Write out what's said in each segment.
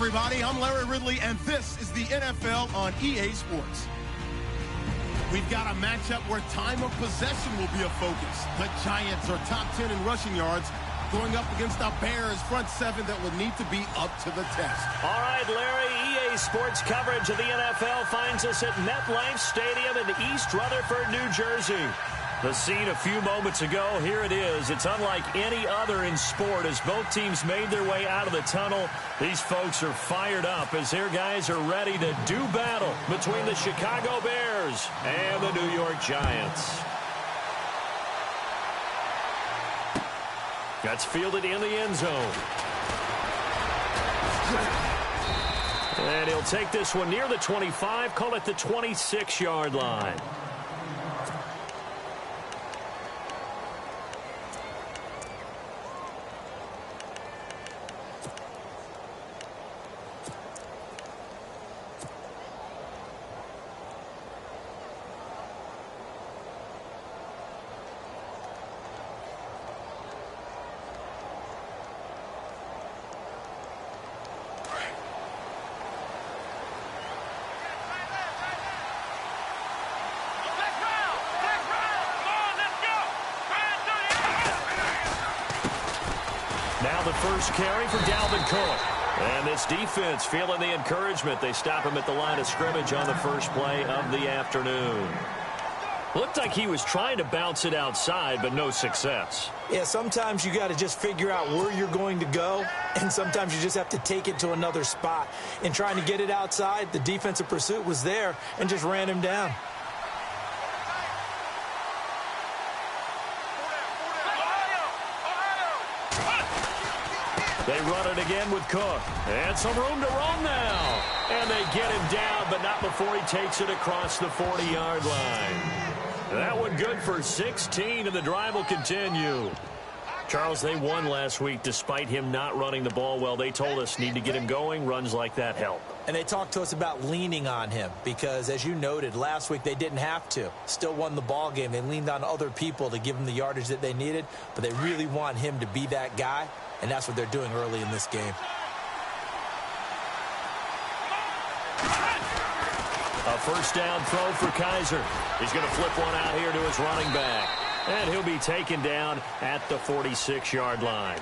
everybody. I'm Larry Ridley, and this is the NFL on EA Sports. We've got a matchup where time of possession will be a focus. The Giants are top 10 in rushing yards, going up against the Bears front seven that will need to be up to the test. All right, Larry, EA Sports coverage of the NFL finds us at MetLife Stadium in East Rutherford, New Jersey. The scene a few moments ago, here it is. It's unlike any other in sport as both teams made their way out of the tunnel. These folks are fired up as their guys are ready to do battle between the Chicago Bears and the New York Giants. That's fielded in the end zone. And he'll take this one near the 25, call it the 26-yard line. Now the first carry for Dalvin Cook. And this defense feeling the encouragement. They stop him at the line of scrimmage on the first play of the afternoon. Looked like he was trying to bounce it outside, but no success. Yeah, sometimes you got to just figure out where you're going to go, and sometimes you just have to take it to another spot. In trying to get it outside, the defensive pursuit was there and just ran him down. They run it again with Cook. And some room to roam now. And they get him down, but not before he takes it across the 40-yard line. That one good for 16, and the drive will continue. Charles, they won last week despite him not running the ball well. They told us need to get him going. Runs like that help. And they talked to us about leaning on him because, as you noted, last week they didn't have to. Still won the ball game. They leaned on other people to give them the yardage that they needed, but they really want him to be that guy. And that's what they're doing early in this game. A first down throw for Kaiser. He's going to flip one out here to his running back. And he'll be taken down at the 46-yard line.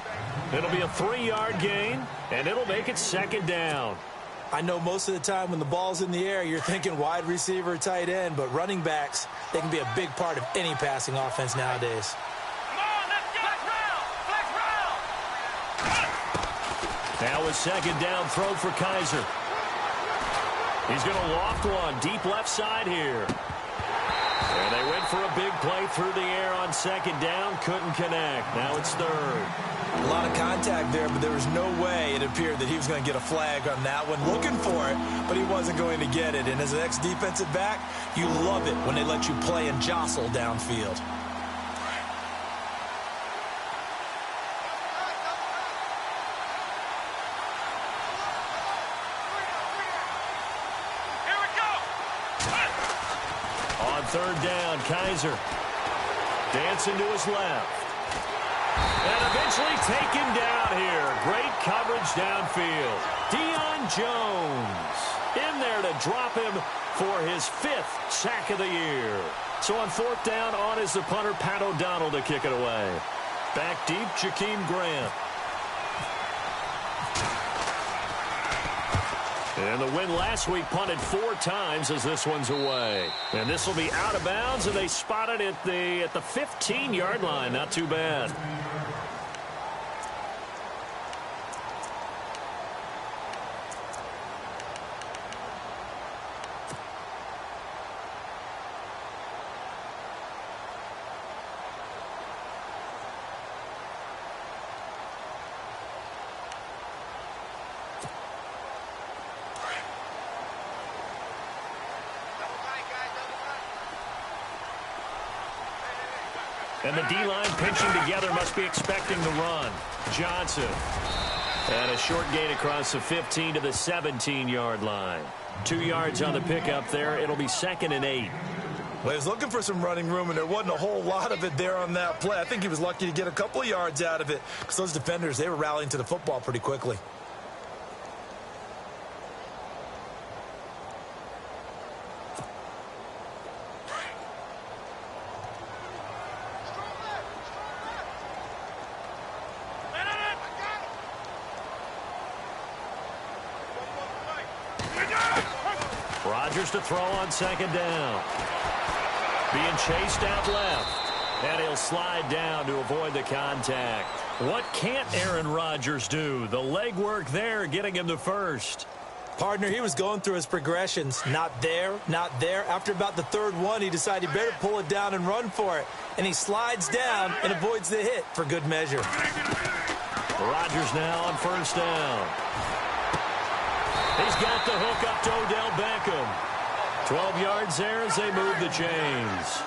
It'll be a 3-yard gain, and it'll make it second down. I know most of the time when the ball's in the air, you're thinking wide receiver, tight end, but running backs, they can be a big part of any passing offense nowadays. Now a second down throw for Kaiser. He's going to loft one deep left side here. And they went for a big play through the air on second down. Couldn't connect. Now it's third. A lot of contact there, but there was no way it appeared that he was going to get a flag on that one. Looking for it, but he wasn't going to get it. And as an ex-defensive back, you love it when they let you play and jostle downfield. Third down, Kaiser dancing to his left. And eventually taken down here. Great coverage downfield. Deion Jones in there to drop him for his 5th sack of the year. So on fourth down, on is the punter, Pat O'Donnell, to kick it away. Back deep, Jakeem Grant. And the win last week punted 4 times as this one's away. And this will be out of bounds, and they spot it at the 15-yard line. Not too bad. And the D-line pinching together, must be expecting the run. Johnson. And a short gain across the 15 to the 17-yard line. 2 yards on the pickup there. It'll be 2nd and 8. Well, he was looking for some running room, and there wasn't a whole lot of it there on that play. I think he was lucky to get a couple of yards out of it because those defenders, they were rallying to the football pretty quickly. Rodgers to throw on second down. Being chased out left. And he'll slide down to avoid the contact. What can't Aaron Rodgers do? The legwork there getting him the first. Partner, he was going through his progressions. Not there, not there. After about the third one, he decided he better pull it down and run for it. And he slides down and avoids the hit for good measure. Rodgers now on first down. He's got the hook up to Odell Beckham. 12 yards there as they move the chains.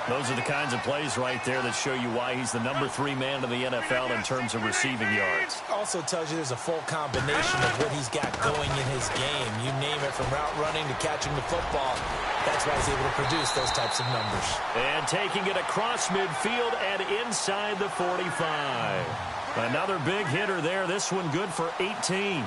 Those are the kinds of plays right there that show you why he's the number 3 man in the NFL in terms of receiving yards. Also tells you there's a full combination of what he's got going in his game. You name it, from route running to catching the football. That's why he's able to produce those types of numbers. And taking it across midfield and inside the 45. Another big hitter there. This one good for 18.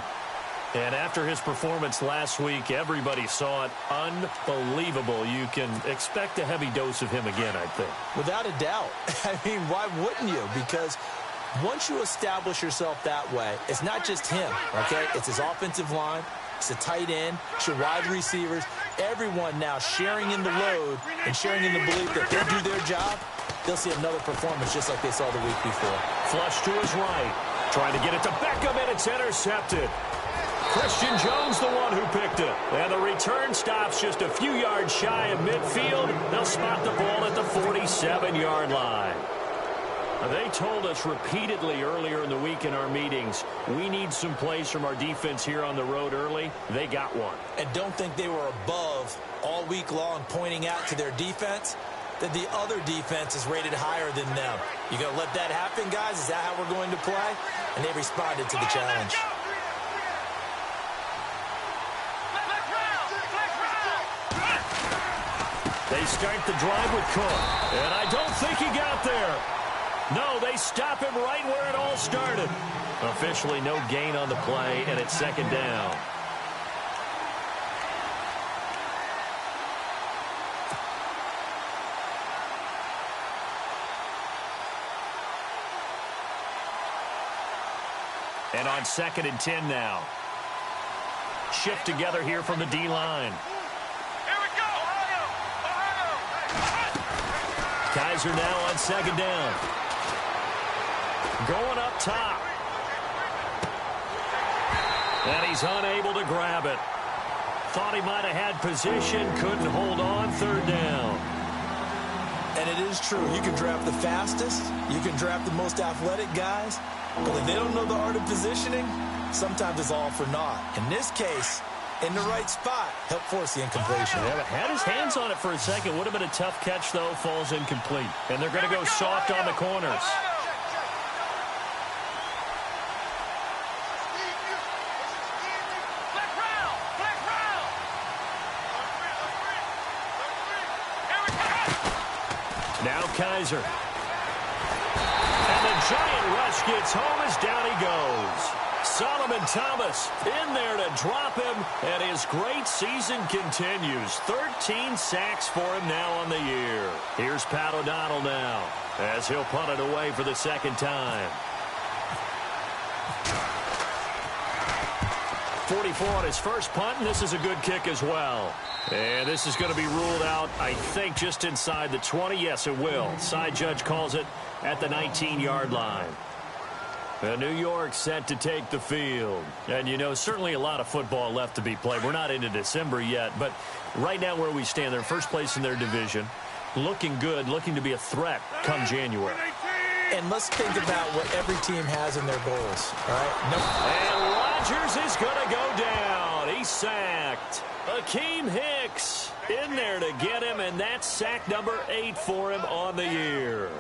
And after his performance last week, everybody saw it. Unbelievable. You can expect a heavy dose of him again, I think. Without a doubt. I mean, why wouldn't you? Because once you establish yourself that way, it's not just him, okay? It's his offensive line. It's a tight end. It's your wide receivers. Everyone now sharing in the load and sharing in the belief that they'll do their job. They'll see another performance just like they saw the week before. Flush to his right. Trying to get it to Beckham, and it's intercepted. Christian Jones the one who picked it. And the return stops just a few yards shy of midfield. They'll spot the ball at the 47-yard line. They told us repeatedly earlier in the week in our meetings, we need some plays from our defense here on the road early. They got one. And don't think they were above all week long pointing out to their defense that the other defense is rated higher than them. You going to let that happen, guys? Is that how we're going to play? And they responded to the challenge. They start the drive with Cook. And I don't think he got there. No, they stop him right where it all started. Officially no gain on the play, and it's second down. And on 2nd and 10 now. Shift together here from the D-line. Kaiser now on 2nd down. Going up top. And he's unable to grab it. Thought he might have had position, couldn't hold on, 3rd down. And it is true. You can draft the fastest. You can draft the most athletic guys. But if they don't know the art of positioning, sometimes it's all for naught. In this case, in the right spot, help force the incompletion. Yeah, but had his hands on it for a second. Would have been a tough catch, though. Falls incomplete. And they're going to go soft on the corners. Now Kaiser. And the giant rush gets home as down he goes. Solomon Thomas in there to drop him, and his great season continues. 13 sacks for him now on the year. Here's Pat O'Donnell now as he'll punt it away for the 2nd time. 44 on his first punt, and this is a good kick as well. And this is going to be ruled out, I think, just inside the 20. Yes, it will. Side judge calls it at the 19-yard line. New York set to take the field. And, you know, certainly a lot of football left to be played. We're not into December yet, but right now where we stand, they're first place in their division. Looking good, looking to be a threat come January. And let's think about what every team has in their goals, all right? And Rodgers is going to go down. He's sacked. Akeem Hicks in there to get him, and that's sack number 8 for him on the year.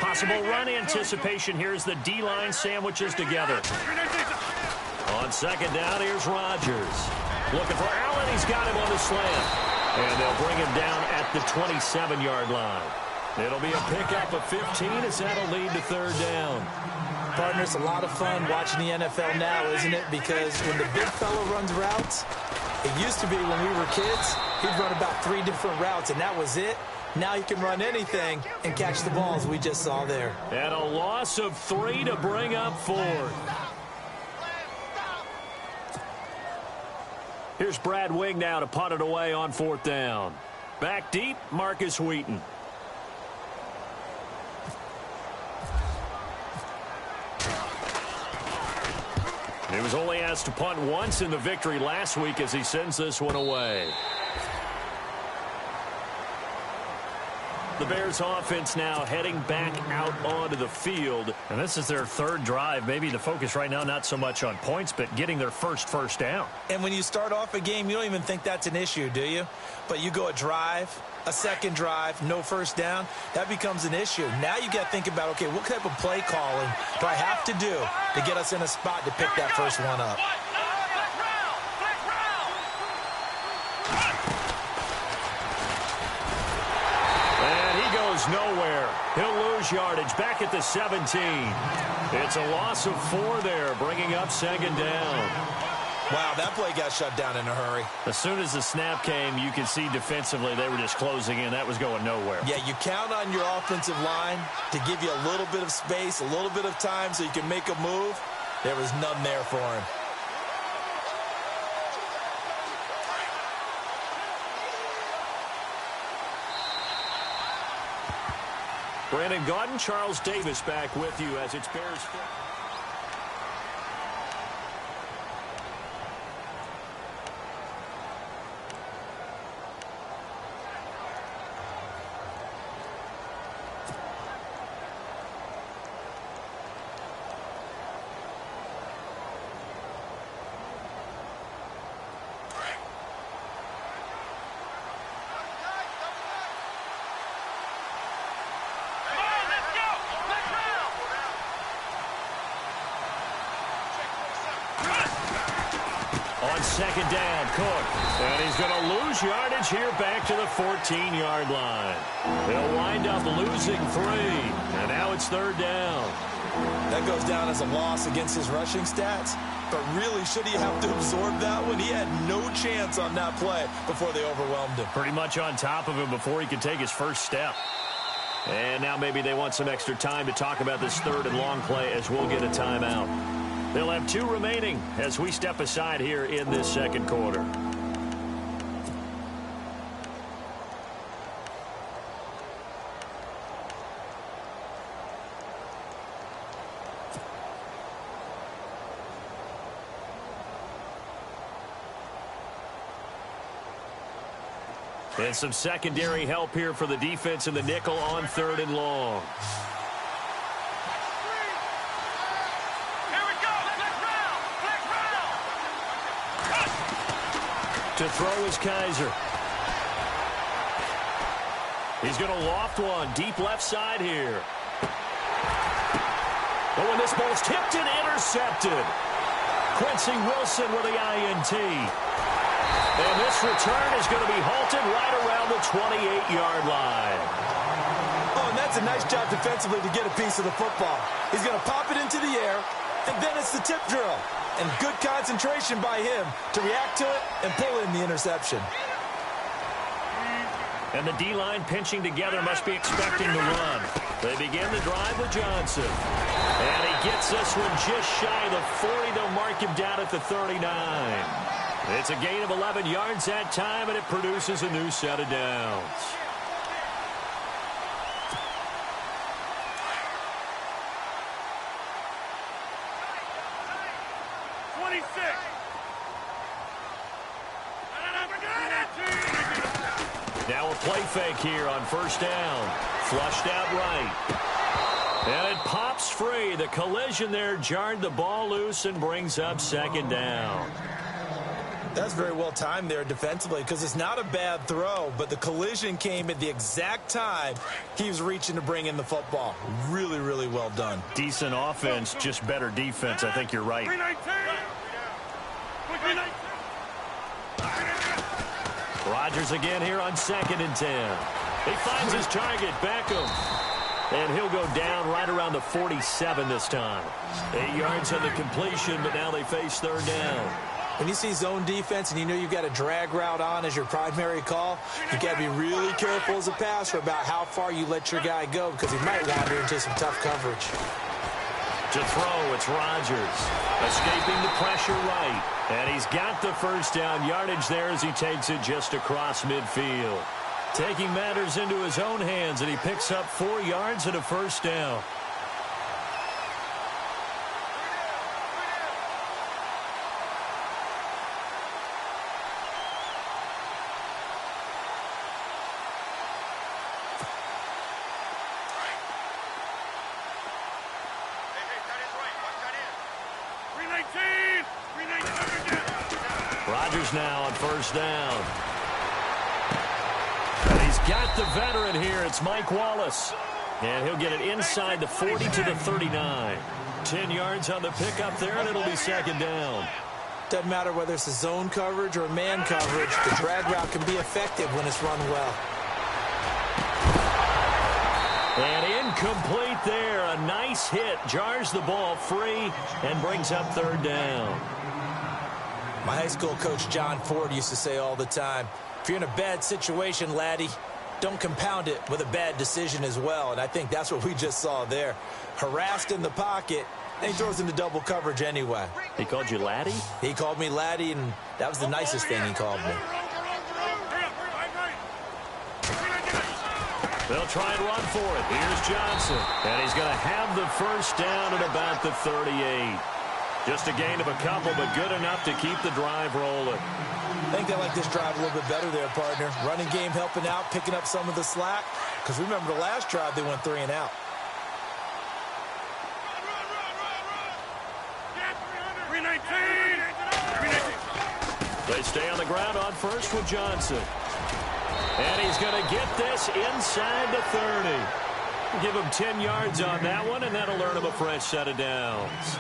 Possible run anticipation here as the D-line sandwiches together. On 2nd down, here's Rodgers. Looking for Allen. He's got him on the slant. And they'll bring him down at the 27-yard line. It'll be a pickup of 15 as that'll lead to 3rd down. Partner, it's a lot of fun watching the NFL now, isn't it? Because when the big fella runs routes, it used to be when we were kids, He'd run about 3 different routes, and that was it. Now he can run anything and catch the ball, as we just saw there. And a loss of 3 to bring up 4th. Here's Brad Wing now to punt it away on 4th down. Back deep, Marcus Wheaton. He was only asked to punt once in the victory last week as he sends this one away. The Bears offense now heading back out onto the field. And this is their 3rd drive. Maybe the focus right now not so much on points, but getting their first down. And when you start off a game, you don't even think that's an issue, do you? But you go a drive, a second drive, no first down, that becomes an issue. Now you got to think about, okay, what type of play calling do I have to do to get us in a spot to pick that first one up? Nowhere. He'll lose yardage back at the 17. It's a loss of 4 there, bringing up 2nd down. Wow, that play got shut down in a hurry. As soon as the snap came, you could see defensively they were just closing in. That was going nowhere. Yeah, you count on your offensive line to give you a little bit of space, a little bit of time so you can make a move. There was none there for him. Brandon Gaudin, Charles Davis back with you as it's Bears. On 2nd down, Cook. And he's going to lose yardage here back to the 14-yard line. They'll wind up losing 3. And now it's 3rd down. That goes down as a loss against his rushing stats. But really, should he have to absorb that one? He had no chance on that play before they overwhelmed him. Pretty much on top of him before he could take his first step. And now maybe they want some extra time to talk about this 3rd and long play as we'll get a timeout. They'll have 2 remaining as we step aside here in this 2nd quarter. And some secondary help here for the defense in the nickel on 3rd and long. To throw is Kaiser. He's going to loft one deep left side here. Oh, and this ball's tipped and intercepted. Quincy Wilson with the INT. And this return is going to be halted right around the 28-yard line. Oh, and that's a nice job defensively to get a piece of the football. He's going to pop it into the air, and then it's the tip drill. And good concentration by him to react to it and pull in the interception. And the D-line pinching together must be expecting to run. They begin the drive with Johnson. And he gets this one just shy of the 40. They'll mark him down at the 39. It's a gain of 11 yards that time, and it produces a new set of downs. Now a play fake here on 1st down. Flushed out right. And it pops free. The collision there jarred the ball loose and brings up 2nd down. That's very well timed there defensively because it's not a bad throw, but the collision came at the exact time he was reaching to bring in the football. Really, really well done. Decent offense, just better defense. I think you're right. Rodgers again here on 2nd and 10. He finds his target, Beckham. And he'll go down right around the 47 this time. 8 yards on the completion, but now they face 3rd down. When you see zone defense and you know you've got a drag route on as your primary call, you've got to be really careful as a passer about how far you let your guy go because he might wander into some tough coverage. To throw, it's Rodgers. Escaping the pressure right. And he's got the first down yardage there as he takes it just across midfield. Taking matters into his own hands, and he picks up 4 yards and a first down. Rodgers now on first down. And he's got the veteran here. It's Mike Wallace. And he'll get it inside the 40 to the 39. 10 yards on the pickup there, and it'll be second down. Doesn't matter whether it's a zone coverage or man coverage. The drag route can be effective when it's run well. And incomplete there. A nice hit. Jars the ball free and brings up third down. My high school coach, John Ford, used to say all the time, if you're in a bad situation, laddie, don't compound it with a bad decision as well. And I think that's what we just saw there. Harassed in the pocket, and he throws into double coverage anyway. He called you laddie? He called me laddie, and that was the nicest thing he called me. They'll try and run for it. Here's Johnson. And he's going to have the first down at about the 38. Just a gain of a couple, but good enough to keep the drive rolling. I think they like this drive a little bit better there, partner. Running game helping out, picking up some of the slack. Because remember the last drive, they went 3 and out. They stay on the ground on first with Johnson. And he's going to get this inside the 30. Give him 10 yards on that one, and that'll earn him a fresh set of downs.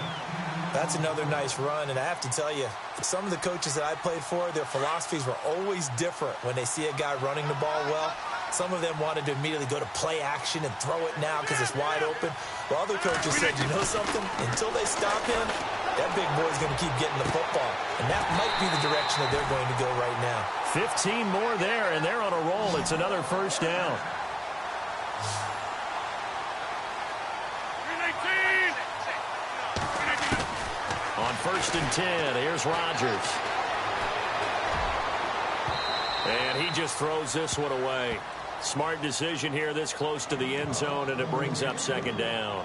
That's another nice run, and I have to tell you, some of the coaches that I played for, their philosophies were always different when they see a guy running the ball well. Some of them wanted to immediately go to play action and throw it now because it's wide open. While other coaches said, you know something? Until they stop him, that big boy's going to keep getting the football. And that might be the direction that they're going to go right now. 15 more there, and they're on a roll. It's another first down. On first and 10, here's Rodgers. And he just throws this one away. Smart decision here this close to the end zone, and it brings up second down.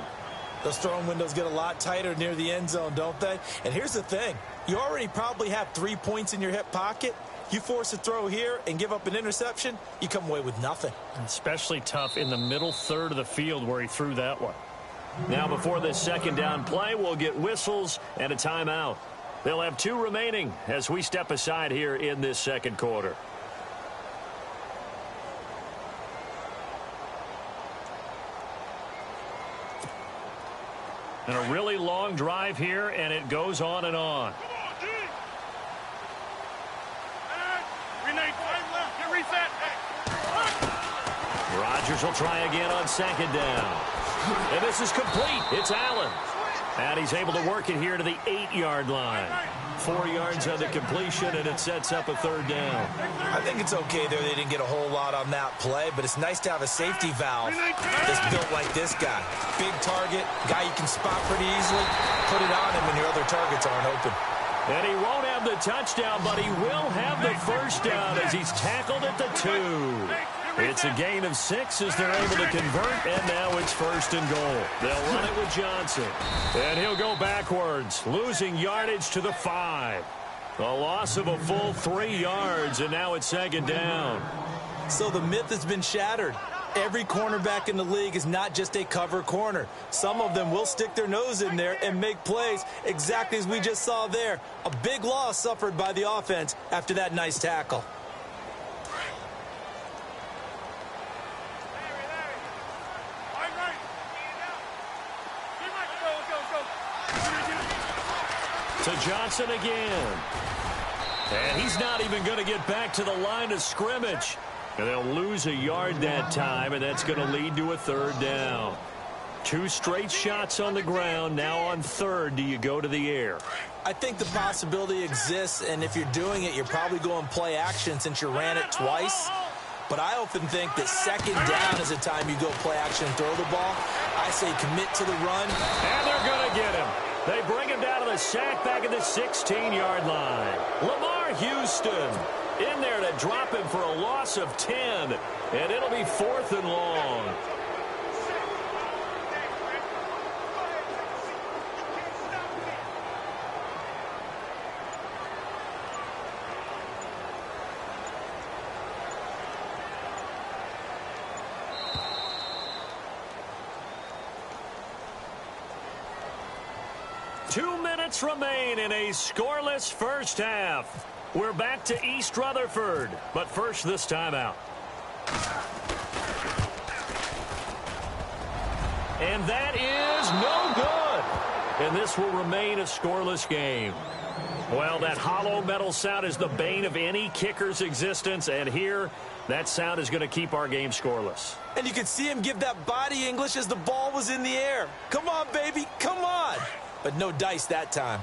Those throwing windows get a lot tighter near the end zone, don't they? And here's the thing. You already probably have 3 points in your hip pocket. You force a throw here and give up an interception, you come away with nothing. Especially tough in the middle third of the field where he threw that one. Now before this second down play, we'll get whistles and a timeout. They'll have 2 remaining as we step aside here in this second quarter. And a really long drive here, and it goes on and on. Rodgers will try again on second down. And this is complete. It's Allen. And he's able to work it here to the 8-yard line. 4 yards on the completion, and it sets up a third down. I think it's okay there. They didn't get a whole lot on that play, but it's nice to have a safety valve that's built like this guy. Big target, guy you can spot pretty easily. Put it on him when your other targets aren't open. And he won't have the touchdown, but he will have the first down as he's tackled at the 2. It's a gain of 6 as they're able to convert, and now it's first and goal. They'll run it with Johnson. And he'll go backwards, losing yardage to the 5. A loss of a full 3 yards, and now it's second down. So the myth has been shattered. Every cornerback in the league is not just a cover corner. Some of them will stick their nose in there and make plays exactly as we just saw there. A big loss suffered by the offense after that nice tackle. To Johnson again. And he's not even going to get back to the line of scrimmage. And they'll lose a yard that time, and that's going to lead to a third down. 2 straight shots on the ground. Now on third, do you go to the air? I think the possibility exists, and if you're doing it, you're probably going play action since you ran it twice. But I often think that second down is the time you go play action and throw the ball. I say commit to the run. And they're going to get him. They bring him down to the sack back at the 16-yard line. Lamar Houston in there to drop him for a loss of 10. And it'll be 4th and long. Remain in a scoreless first half. We're back to East Rutherford, but first this timeout. And that is no good. And this will remain a scoreless game. Well, that hollow metal sound is the bane of any kicker's existence, and here that sound is going to keep our game scoreless. And you can see him give that body English as the ball was in the air. Come on, baby, come on. But no dice that time.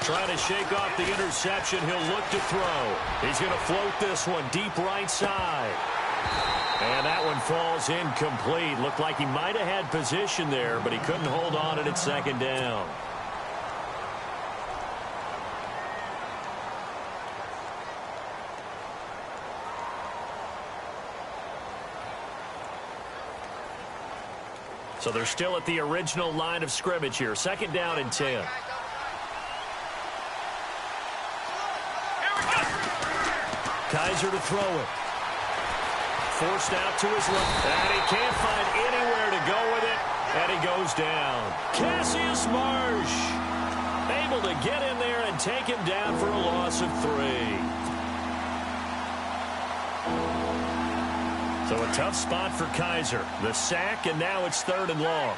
Trying to shake off the interception. He'll look to throw. He's going to float this one deep right side. And that one falls incomplete. Looked like he might have had position there, but he couldn't hold on at second down. So they're still at the original line of scrimmage here. 2nd down and 10. Kaiser to throw it. Forced out to his left. And he can't find anywhere to go with it. And he goes down. Cassius Marsh able to get in there and take him down for a loss of 3. So a tough spot for Kaiser. The sack, and now it's 3rd and long.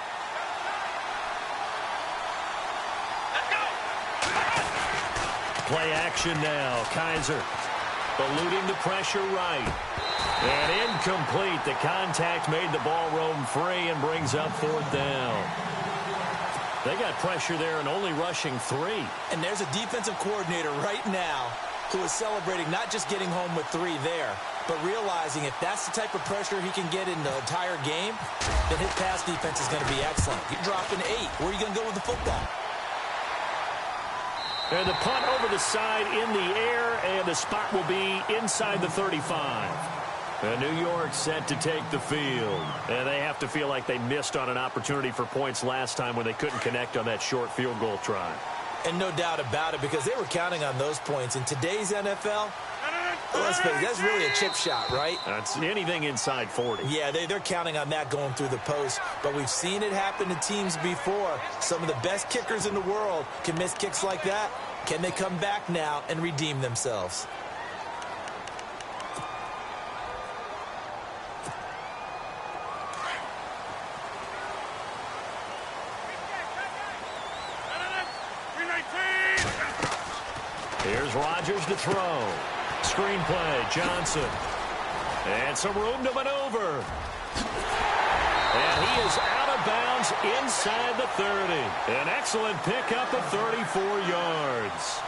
Play action now. Kaiser eluding the pressure right. And incomplete. The contact made the ball roam free and brings up 4th down. They got pressure there and only rushing 3. And there's a defensive coordinator right now who is celebrating not just getting home with 3 there, but realizing if that's the type of pressure he can get in the entire game, then his pass defense is going to be excellent. You're dropping 8. Where are you going to go with the football? And the punt over the side in the air, and the spot will be inside the 35. And New York set to take the field. And they have to feel like they missed on an opportunity for points last time when they couldn't connect on that short field goal try. And no doubt about it, because they were counting on those points. In today's NFL, let's face it, that's really a chip shot, right? That's anything inside 40. Yeah, they're counting on that going through the post. But we've seen it happen to teams before. Some of the best kickers in the world can miss kicks like that. Can they come back now and redeem themselves? Here's Rodgers to throw. Screen play, Johnson. And some room to maneuver. And he is out of bounds inside the 30. An excellent pickup of 34 yards.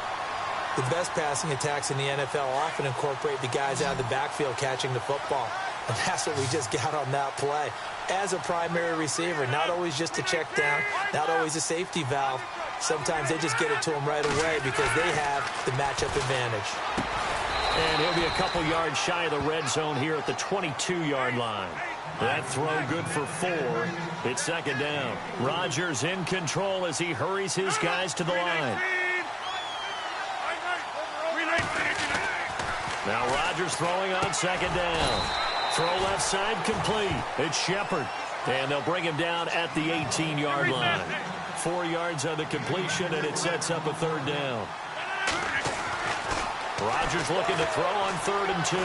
The best passing attacks in the NFL often incorporate the guys out of the backfield catching the football. And that's what we just got on that play. As a primary receiver, not always just a check down, not always a safety valve. Sometimes they just get it to him right away because they have the matchup advantage. And he'll be a couple yards shy of the red zone here at the 22-yard line. That throw good for 4. It's 2nd down. Rodgers in control as he hurries his guys to the line. Now Rodgers throwing on 2nd down. Throw left side complete. It's Shepard. And they'll bring him down at the 18-yard line. 4 yards on the completion, and it sets up a 3rd down. Rodgers looking to throw on 3rd and 2.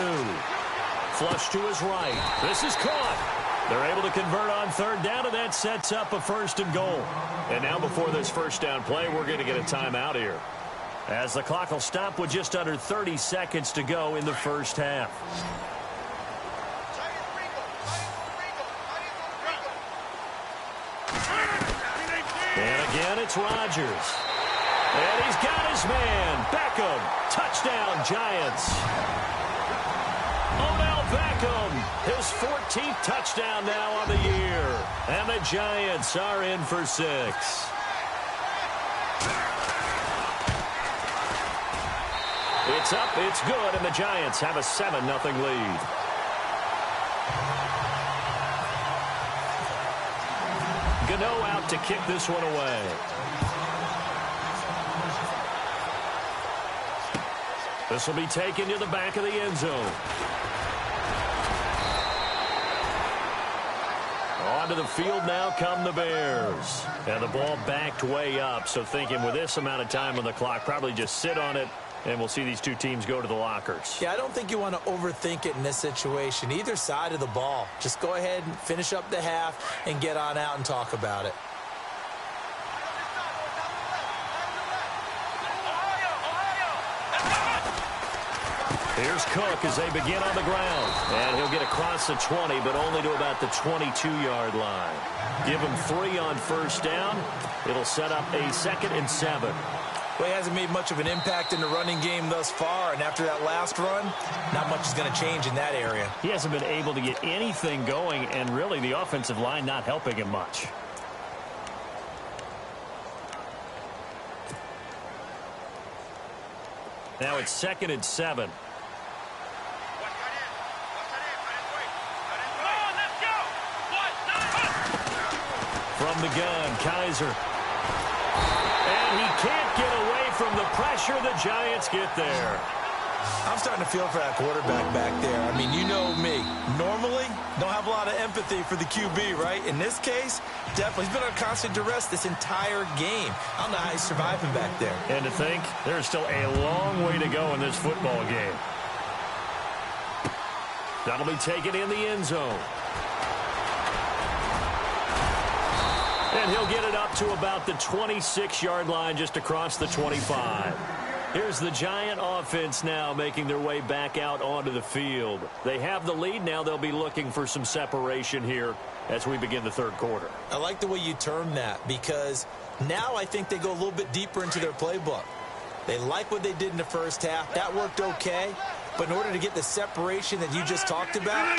Flush to his right. This is caught. They're able to convert on 3rd down, and that sets up a 1st and goal. And now before this 1st down play, we're going to get a timeout here, as the clock will stop with just under 30 seconds to go in the 1st half. It's Rodgers. And he's got his man. Beckham. Touchdown, Giants. Odell Beckham, his 14th touchdown now on the year. And the Giants are in for 6. It's up, it's good, and the Giants have a 7-0 lead. Gano out to kick this one away. This will be taken to the back of the end zone. Onto the field now come the Bears. And the ball backed way up, so thinking with this amount of time on the clock, probably just sit on it, and we'll see these two teams go to the lockers. Yeah, I don't think you want to overthink it in this situation. Either side of the ball. Just go ahead and finish up the half and get on out and talk about it. Here's Cook as they begin on the ground. And he'll get across the 20, but only to about the 22-yard line. Give him 3 on first down. It'll set up a 2nd and 7. Well, he hasn't made much of an impact in the running game thus far, and after that last run, not much is going to change in that area. He hasn't been able to get anything going, and really the offensive line not helping him much. Now it's 2nd and 7. From the gun, Kaiser. And he can't get away from the pressure. The Giants get there. I'm starting to feel for that quarterback back there. I mean, you know me. Normally, don't have a lot of empathy for the QB, right? In this case, definitely. He's been on constant duress this entire game. I don't know how he's surviving back there. And to think, there's still a long way to go in this football game. That'll be taken in the end zone. And he'll get it up to about the 26-yard line just across the 25. Here's the Giant offense now making their way back out onto the field. They have the lead. Now they'll be looking for some separation here as we begin the third quarter. I like the way you term that because now I think they go a little bit deeper into their playbook. They like what they did in the first half. That worked okay. But in order to get the separation that you just talked about,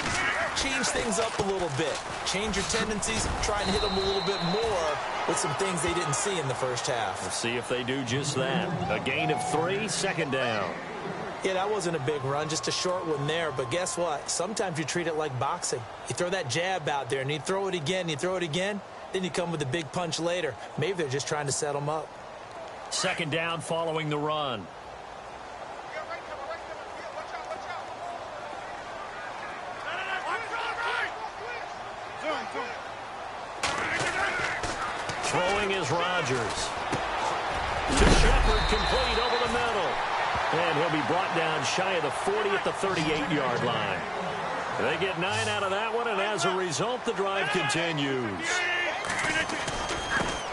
change things up a little bit. Change your tendencies, try and hit them a little bit more with some things they didn't see in the first half. Let's see if they do just that. A gain of 3, 2nd down. Yeah, that wasn't a big run, just a short one there. But guess what? Sometimes you treat it like boxing. You throw that jab out there, and you throw it again, you throw it again, then you come with a big punch later. Maybe they're just trying to set them up. 2nd down following the run. Throwing is Rodgers. To Shepard, complete over the middle. And he'll be brought down shy of the 40 at the 38-yard line. They get 9 out of that one, and as a result, the drive continues.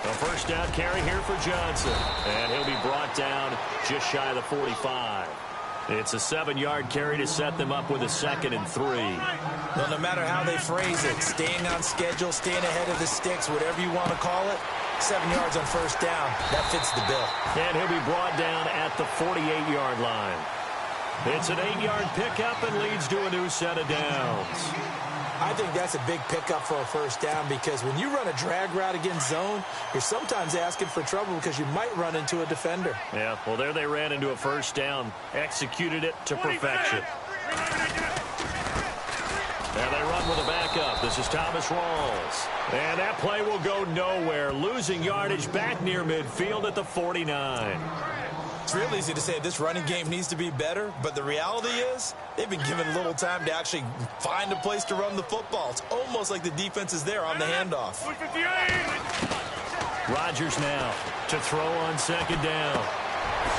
A first down carry here for Johnson. And he'll be brought down just shy of the 45. It's a 7-yard carry to set them up with a 2nd and 3. Well, no matter how they phrase it, staying on schedule, staying ahead of the sticks, whatever you want to call it, 7 yards on first down, that fits the bill. And he'll be brought down at the 48-yard line. It's an 8-yard pickup and leads to a new set of downs. I think that's a big pickup for a first down because when you run a drag route against zone, you're sometimes asking for trouble because you might run into a defender. Yeah, well, there they ran into a first down, executed it to perfection. Now they run with a backup. This is Thomas Rawls. And that play will go nowhere, losing yardage back near midfield at the 49. It's real easy to say this running game needs to be better, but the reality is they've been given little time to actually find a place to run the football. It's almost like the defense is there on the handoff. Rodgers now to throw on 2nd down.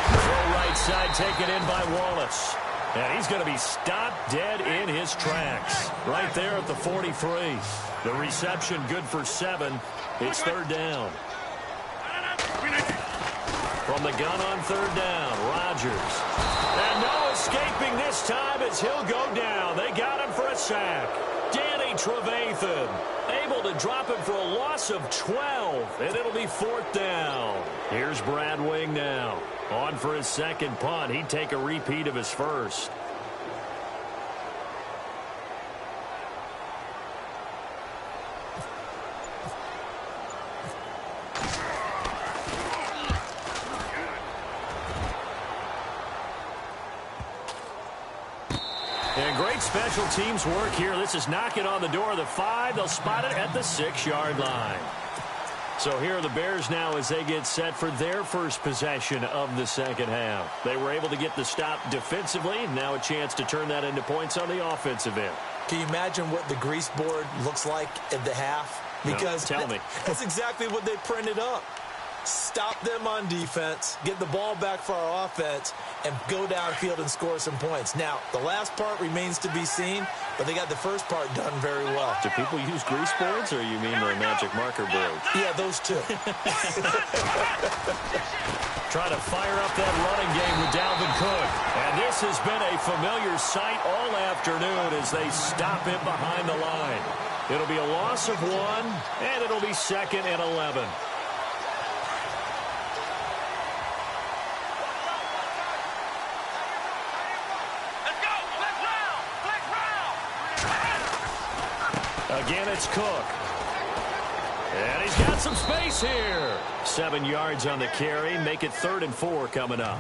Throw right side taken in by Wallace. And he's going to be stopped dead in his tracks. Right there at the 43. The reception good for 7. It's 3rd down. From the gun on 3rd down, Rodgers. And no escaping this time as he'll go down. They got him for a sack. Danny Trevathan able to drop him for a loss of 12, and it'll be 4th down. Here's Brad Wing now. On for his second punt. He'd take a repeat of his first. And great special teams work here. This is knocking on the door of the 5. They'll spot it at the 6-yard line. So here are the Bears now as they get set for their first possession of the second half. They were able to get the stop defensively. Now a chance to turn that into points on the offensive end. Can you imagine what the grease board looks like at the half? Because no, tell me. That's exactly what they printed up. Stop them on defense, get the ball back for our offense, and go downfield and score some points. Now, the last part remains to be seen, but they got the first part done very well. Do people use grease boards, or you mean the magic marker board? Yeah, those two. Try to fire up that running game with Dalvin Cook. And this has been a familiar sight all afternoon as they stop him behind the line. It'll be a loss of 1, and it'll be 2nd and 11. Again, it's Cook. And he's got some space here. 7 yards on the carry. Make it 3rd and 4 coming up.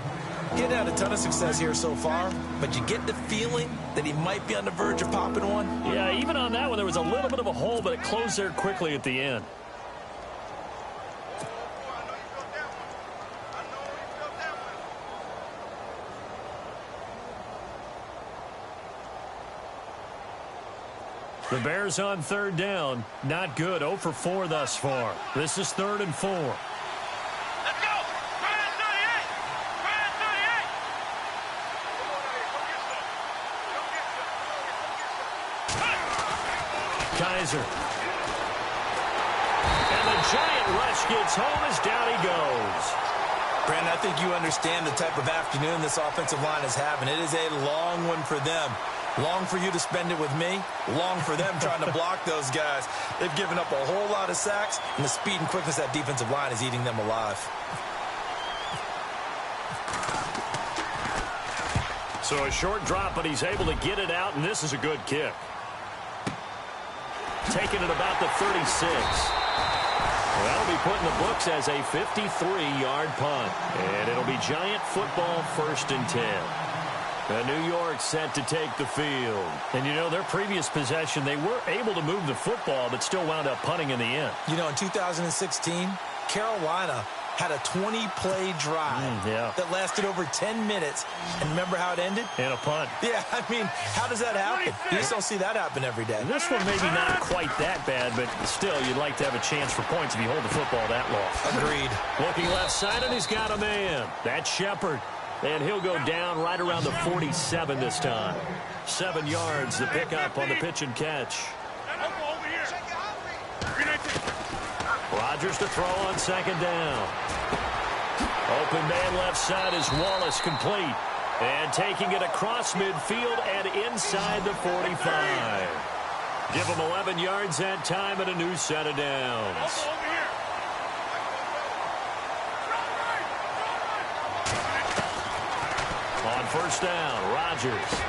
He hadn't had a ton of success here so far, but you get the feeling that he might be on the verge of popping one. Yeah, even on that one, there was a little bit of a hole, but it closed there quickly at the end. The Bears on 3rd down. Not good. 0 for 4 thus far. This is 3rd and 4. Let's go! Brand 38! Brand 38! Kaiser. And the giant rush gets home as down he goes. Brandon, I think you understand the type of afternoon this offensive line is having. It is a long one for them. Long for you to spend it with me. Long for them trying to block those guys. They've given up a whole lot of sacks, and the speed and quickness of that defensive line is eating them alive. So a short drop, but he's able to get it out, and this is a good kick. Taking it about the 36. That'll be put in the books as a 53-yard punt. And it'll be Giant football 1st and 10. New York set to take the field. And, you know, their previous possession, they were able to move the football, but still wound up punting in the end. You know, in 2016, Carolina had a 20-play drive that lasted over 10 minutes. And remember how it ended? In a punt. Yeah, I mean, how does that happen? You just don't see that happen every day. And this one maybe not quite that bad, but still, you'd like to have a chance for points if you hold the football that long. Agreed. Looking left side, and he's got a man. That's Shepard. And he'll go down right around the 47 this time. 7 yards, the pickup on the pitch and catch. Rodgers to throw on 2nd down. Open man left side is Wallace, complete. And taking it across midfield and inside the 45. Give him 11 yards that time and a new set of downs. On 1st down, Rodgers.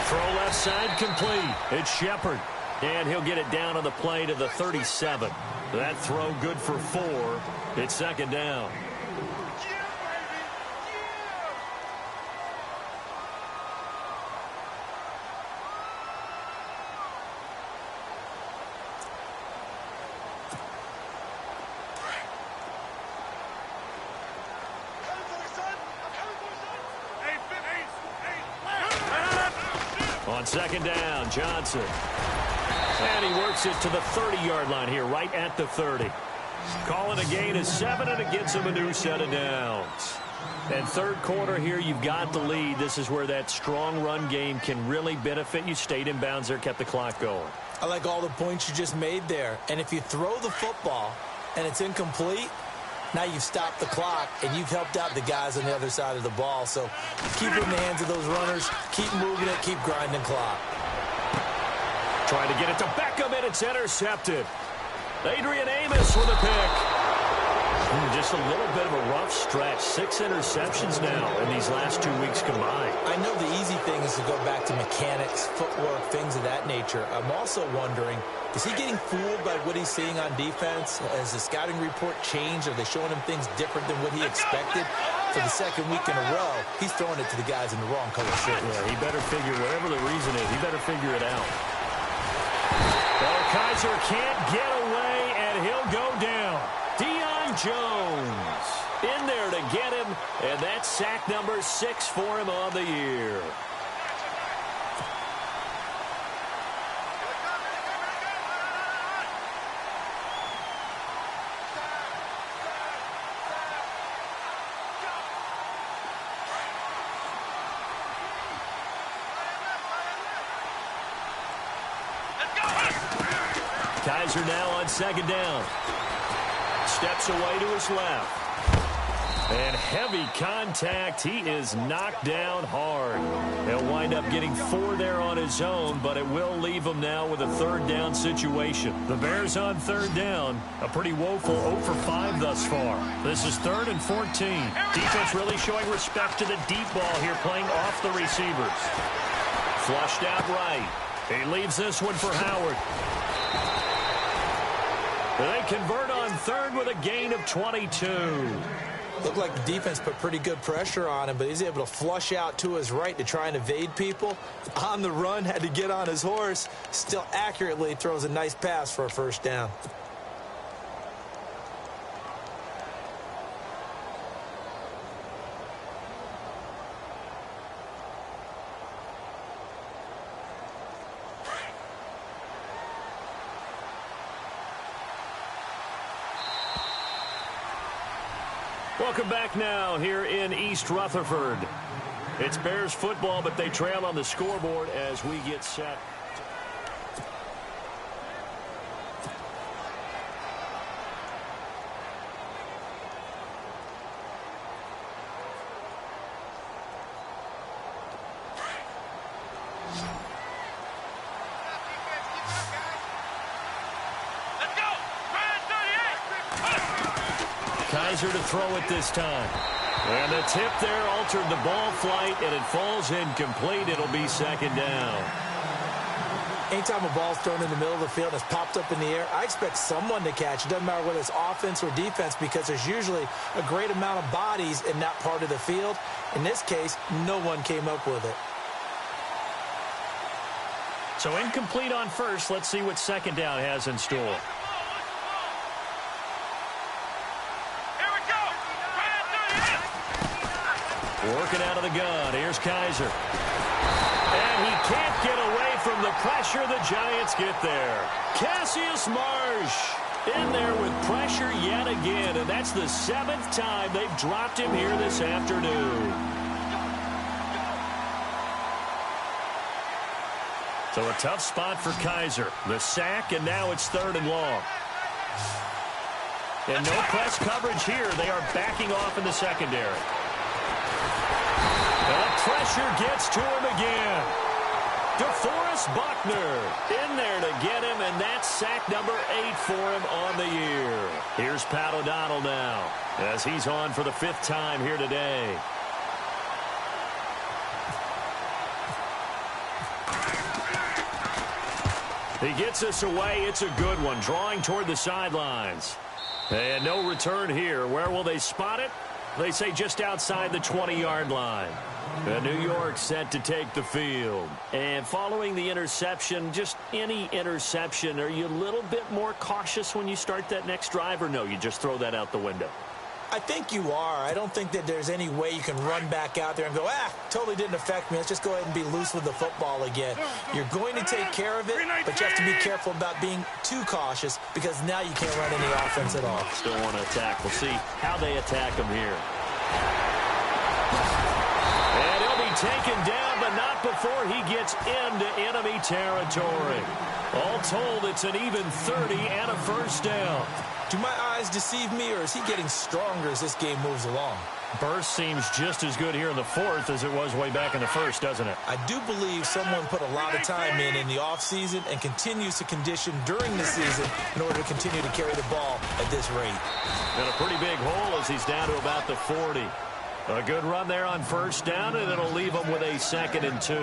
Throw left side, complete. It's Shepard. And he'll get it down on the play to the 37. That throw good for 4. It's 2nd down. On 2nd down, Johnson. And he works it to the 30-yard line here, right at the 30. Calling a gain of 7, and it gets him a new set of downs. And 3rd quarter here, you've got the lead. This is where that strong run game can really benefit you. Stayed in bounds there, kept the clock going. I like all the points you just made there. And if you throw the football and it's incomplete, now you've stopped the clock, and you've helped out the guys on the other side of the ball. So keep it in the hands of those runners. Keep moving it. Keep grinding clock. Trying to get it to Beckham, and it's intercepted. Adrian Amos with a pick. Just a little bit of a rough stretch. 6 interceptions now in these last 2 weeks combined. I know the easy thing is to go back to mechanics, footwork, things of that nature. I'm also wondering, is he getting fooled by what he's seeing on defense? Has the scouting report changed? Are they showing him things different than what he expected? For the second week in a row, he's throwing it to the guys in the wrong color shirts. Yeah, he better figure, whatever the reason is, he better figure it out. Well, Kaiser can't get away, and he'll go down. Deion Jones in there to get him, and that's sack number 6 for him on the year. Kaiser now on second down. Steps away to his left. And heavy contact. He is knocked down hard. He'll wind up getting 4 there on his own, but it will leave him now with a third down situation. The Bears on third down. A pretty woeful 0 for 5 thus far. This is 3rd and 14. Defense really showing respect to the deep ball here, playing off the receivers. Flushed out right. He leaves this one for Howard. They convert on 3rd with a gain of 22. Looked like the defense put pretty good pressure on him, but he's able to flush out to his right to try and evade people. On the run, had to get on his horse. Still accurately throws a nice pass for a first down. Welcome back now here in East Rutherford. It's Bears football, but they trail on the scoreboard as we get set. Kaiser to throw it this time. And the tip there altered the ball flight, and it falls incomplete. It'll be second down. Anytime a ball's thrown in the middle of the field and it's popped up in the air, I expect someone to catch it. Doesn't matter whether it's offense or defense, because there's usually a great amount of bodies in that part of the field. In this case, no one came up with it. So incomplete on first. Let's see what second down has in store. Working out of the gun. Here's Kaiser. And he can't get away from the pressure. The Giants get there. Cassius Marsh in there with pressure yet again. And that's the 7th time they've dropped him here this afternoon. So a tough spot for Kaiser. The sack, and now it's 3rd and long. And no press coverage here. They are backing off in the secondary. The pressure gets to him again. DeForest Buckner in there to get him, and that's sack number 8 for him on the year. Here's Pat O'Donnell now as he's on for the 5th time here today. He gets us away. It's a good one, drawing toward the sidelines. And no return here. Where will they spot it? They say just outside the 20-yard line. New York set to take the field. And following the interception, just any interception, are you a little bit more cautious when you start that next drive, or no, you just throw that out the window? I think you are. I don't think that there's any way you can run back out there and go, totally didn't affect me. Let's just go ahead and be loose with the football again. You're going to take care of it, but you have to be careful about being too cautious, because now you can't run any offense at all. Still want to attack. We'll see how they attack him here. And he'll be taken down, but not before he gets into enemy territory. All told, it's an even 30 and a first down. Do my eyes deceive me, or is he getting stronger as this game moves along? Burst seems just as good here in the fourth as it was way back in the first, doesn't it? I do believe someone put a lot of time in the offseason and continues to condition during the season in order to continue to carry the ball at this rate. And a pretty big hole as he's down to about the 40. A good run there on first down, and it'll leave him with a 2nd and 2.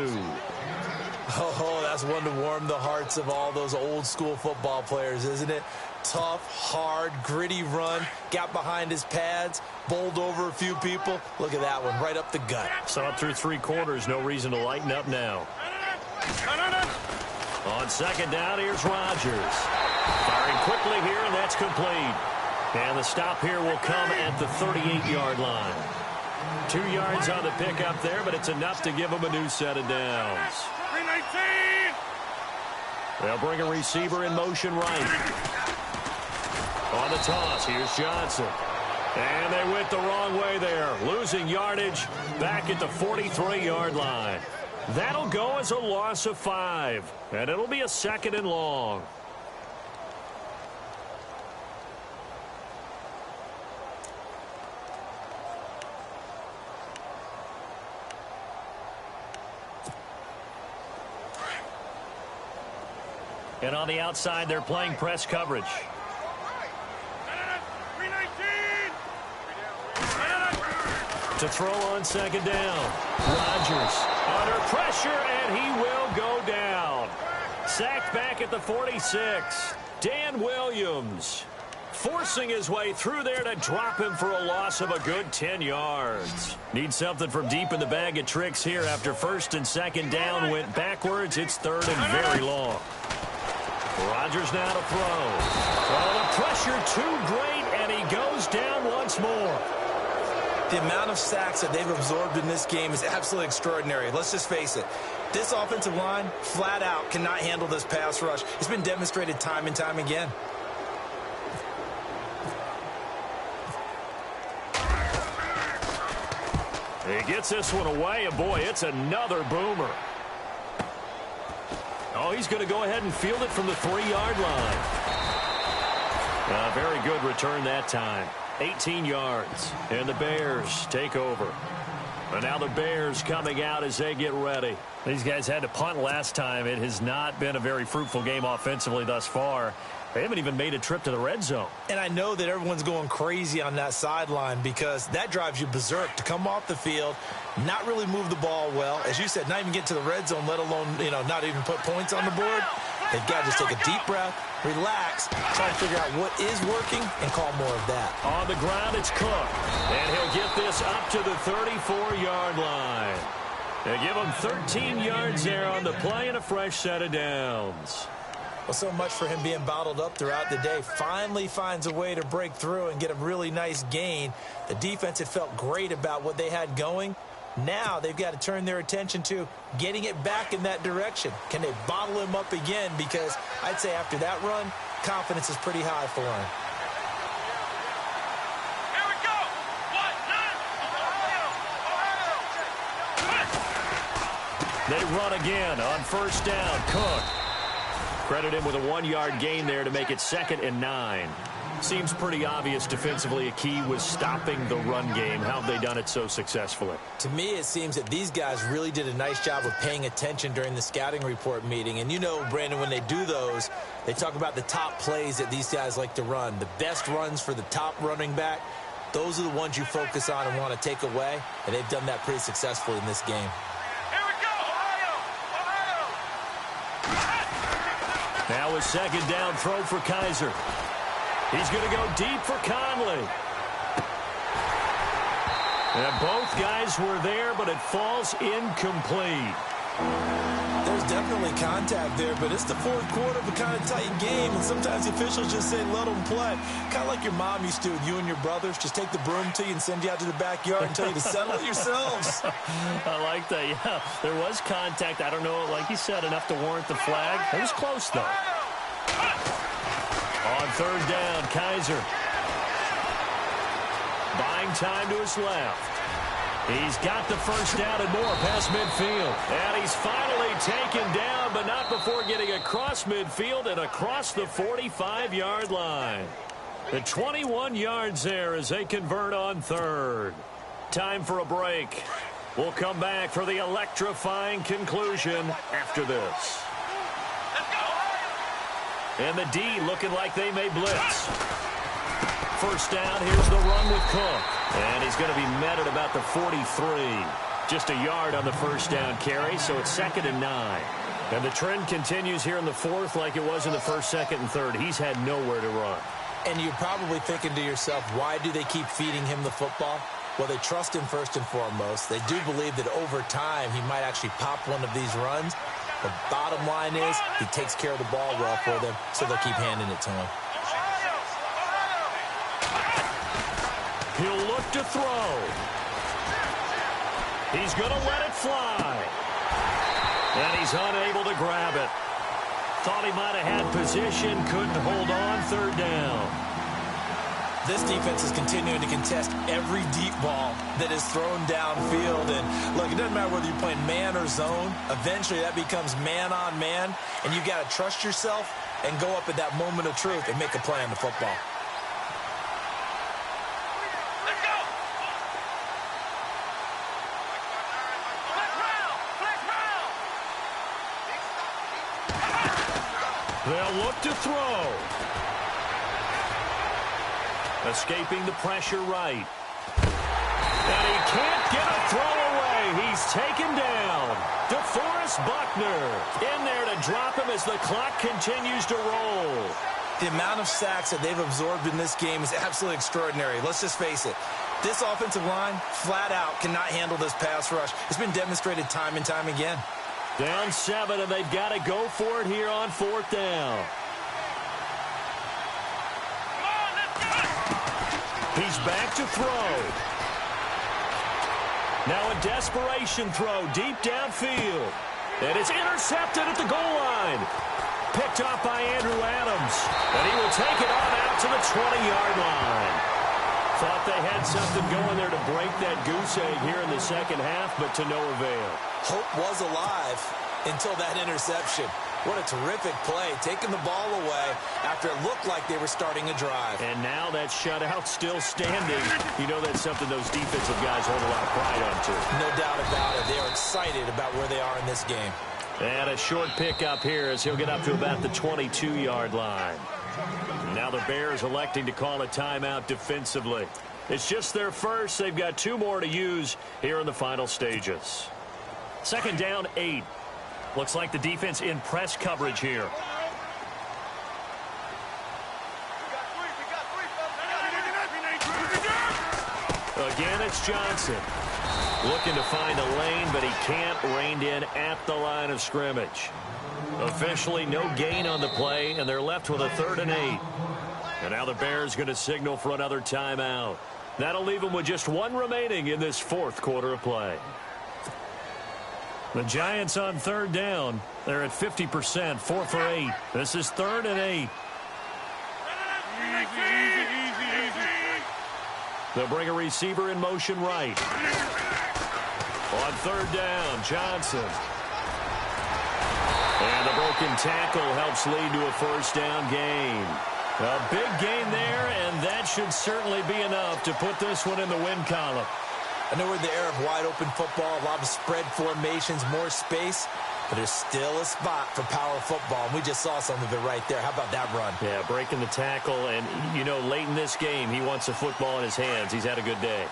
Oh, that's one to warm the hearts of all those old school football players, isn't it? Tough, hard, gritty run, got behind his pads, bowled over a few people. Look at that one, right up the gut. Saw it through 3 quarters, no reason to lighten up now. On 2nd down, here's Rodgers. Firing quickly here, and that's complete. And the stop here will come at the 38-yard line. 2 yards on the pickup there, but it's enough to give him a new set of downs. 319! They'll bring a receiver in motion right. On the toss, here's Johnson. And they went the wrong way there, losing yardage back at the 43-yard line. That'll go as a loss of 5, and it'll be a 2nd and long. And on the outside, they're playing press coverage. 319! To throw on 2nd down. Rodgers under pressure, and he will go down. Sacked back at the 46. Dan Williams forcing his way through there to drop him for a loss of a good 10 yards. Need something from deep in the bag of tricks here after 1st and 2nd down went backwards. It's 3rd and very long. Rodgers now to throw. Oh, the pressure too great, and he goes down once more. The amount of sacks that they've absorbed in this game is absolutely extraordinary. Let's just face it. This offensive line, flat out, cannot handle this pass rush. It's been demonstrated time and time again. He gets this one away, and boy, it's another boomer. Oh, he's going to go ahead and field it from the 3-yard line. Very good return that time. 18 yards, and the Bears take over. And now the Bears coming out as they get ready. These guys had to punt last time. It has not been a very fruitful game offensively thus far. They haven't even made a trip to the red zone. And I know that everyone's going crazy on that sideline because that drives you berserk to come off the field, not really move the ball well. As you said, not even get to the red zone, let alone, not even put points on the board. They've got to just take a deep breath, relax, try to figure out what is working, and call more of that. On the ground, it's Cook. And he'll get this up to the 34-yard line. They give him 13 yards there on the play and a fresh set of downs. Well, so much for him being bottled up throughout the day. Finally finds a way to break through and get a really nice gain. The defense had felt great about what they had going. Now they've got to turn their attention to getting it back in that direction. Can they bottle him up again? Because I'd say after that run, confidence is pretty high for him. They run again on first down. Cook. Credit him with a 1-yard gain there to make it 2nd and 9. Seems pretty obvious defensively a key was stopping the run game. How have they done it so successfully? To me, it seems that these guys really did a nice job of paying attention during the scouting report meeting. And Brandon, when they do those, they talk about the top plays that these guys like to run. The best runs for the top running back, those are the ones you focus on and want to take away. And they've done that pretty successfully in this game. Now a 2nd down throw for Kaiser. He's going to go deep for Conley. And both guys were there, but it falls incomplete. There's definitely contact there, but it's the fourth quarter of a kind of tight game, and sometimes the officials just say, let them play. Kind of like your mom used to with you and your brothers. Just take the broom to you and send you out to the backyard and tell you to settle it yourselves. I like that, yeah. There was contact. I don't know, like you said, enough to warrant the flag. It was close, though. On 3rd down, Kaiser. Buying time to his left. He's got the first down and more past midfield. And he's finally taken down, but not before getting across midfield and across the 45-yard line. The 21 yards there as they convert on third. Time for a break. We'll come back for the electrifying conclusion after this. And the D looking like they may blitz. First down, here's the run with Cook. And he's going to be met at about the 43. Just a yard on the first down carry, so it's 2nd and 9. And the trend continues here in the fourth like it was in the first, second, and third. He's had nowhere to run. And you're probably thinking to yourself, why do they keep feeding him the football? Well, they trust him first and foremost. They do believe that over time he might actually pop one of these runs. The bottom line is he takes care of the ball well for them, so they'll keep handing it to him. He'll look to throw. He's going to let it fly. And he's unable to grab it. Thought he might have had position, couldn't hold on, third down. This defense is continuing to contest every deep ball that is thrown downfield. And, look, it doesn't matter whether you're playing man or zone. Eventually, that becomes man on man. And you've got to trust yourself and go up at that moment of truth and make a play on the football. They'll look to throw. Escaping the pressure right. And he can't get a throw away. He's taken down. DeForest Buckner in there to drop him as the clock continues to roll. The amount of sacks that they've absorbed in this game is absolutely extraordinary. Let's just face it. This offensive line, flat out, cannot handle this pass rush. It's been demonstrated time and time again. Down 7, and they've got to go for it here on 4th down. He's back to throw. Now a desperation throw deep downfield. And it's intercepted at the goal line. Picked off by Andrew Adams. And he will take it on out to the 20-yard line. Thought they had something going there to break that goose egg here in the second half, but to no avail. Hope was alive until that interception. What a terrific play, taking the ball away after it looked like they were starting a drive. And now that shutout still standing. You know that's something those defensive guys hold a lot of pride on, too. No doubt about it. They are excited about where they are in this game. And a short pickup here as he'll get up to about the 22-yard line. Now the Bears electing to call a timeout defensively. It's just their first. They've got 2 more to use here in the final stages. 2nd down, 8. Looks like the defense in press coverage here. Again, it's Johnson. Looking to find a lane, but he can't. Reined in at the line of scrimmage. Officially no gain on the play, and they're left with a 3rd and 8. And now the Bears going to signal for another timeout. That'll leave them with just 1 remaining in this 4th quarter of play. The Giants on 3rd down. They're at 50%, 4 for 8. This is 3rd and 8. They'll bring a receiver in motion right. On 3rd down, Johnson. And the broken tackle helps lead to a 1st down gain. A big gain there, and that should certainly be enough to put this one in the win column. I know we're in the era of wide-open football, a lot of spread formations, more space, but there's still a spot for power football, and we just saw some of it right there. How about that run? Yeah, breaking the tackle, and, you know, late in this game, he wants the football in his hands. He's had a good day.